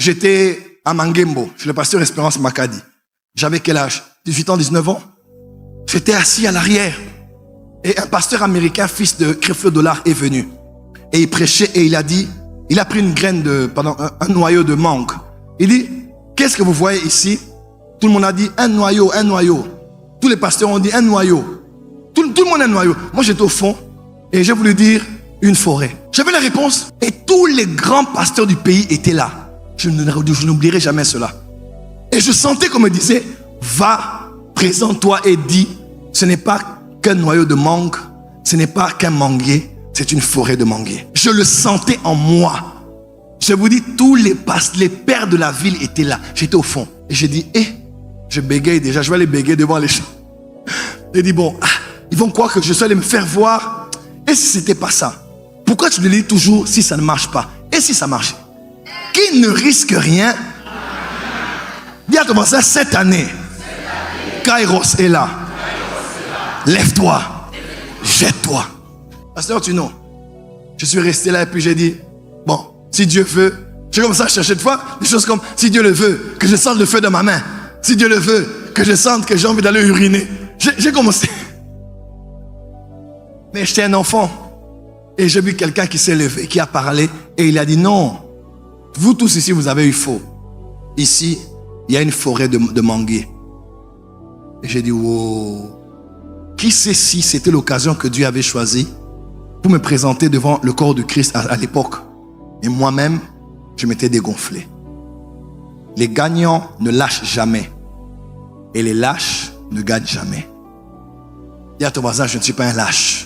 J'étais à Mangembo, chez le pasteur Espérance Makadi. J'avais quel âge? 18 ans, 19 ans. J'étais assis à l'arrière. Et un pasteur américain, fils de Creflo Dollar, est venu. Et il prêchait et il a dit, il a pris une graine de, pardon, un noyau de mangue. Il dit, qu'est-ce que vous voyez ici? Tout le monde a dit, un noyau, un noyau. Tous les pasteurs ont dit, un noyau. Tout le monde a un noyau. Moi, j'étais au fond et j'ai voulu dire, une forêt. J'avais la réponse et tous les grands pasteurs du pays étaient là. Je n'oublierai jamais cela. Et je sentais qu'on me disait, va, présente-toi et dis, ce n'est pas qu'un noyau de mangue, ce n'est pas qu'un manguier, c'est une forêt de manguiers. Je le sentais en moi. Je vous dis, tous les pères de la ville étaient là. J'étais au fond. Et j'ai dit, je bégaye déjà, je vais aller bégayer devant les gens. J'ai dit, bon, ils vont croire que je suis allé me faire voir. Et si c'était pas ça? Pourquoi tu le dis toujours si ça ne marche pas? Et si ça marche? Qui ne risque rien? Dis à ton voisin, cette année, Kairos est là. Lève-toi, jette-toi. Pasteur Tuno, je suis resté là et puis j'ai dit, bon, si Dieu veut, j'ai commencé à chercher de fois des choses comme, si Dieu le veut, que je sente le feu dans ma main. Si Dieu le veut, que je sente que j'ai envie d'aller uriner. J'ai commencé. Mais j'étais un enfant. Et j'ai vu quelqu'un qui s'est levé, qui a parlé, et il a dit, non, vous tous ici, vous avez eu faux. Ici, il y a une forêt de manguiers. Et j'ai dit, wow. Qui sait si c'était l'occasion que Dieu avait choisie pour me présenter devant le corps de Christ à l'époque. Et moi-même, je m'étais dégonflé. Les gagnants ne lâchent jamais. Et les lâches ne gagnent jamais. Dis à ton voisin, je ne suis pas un lâche.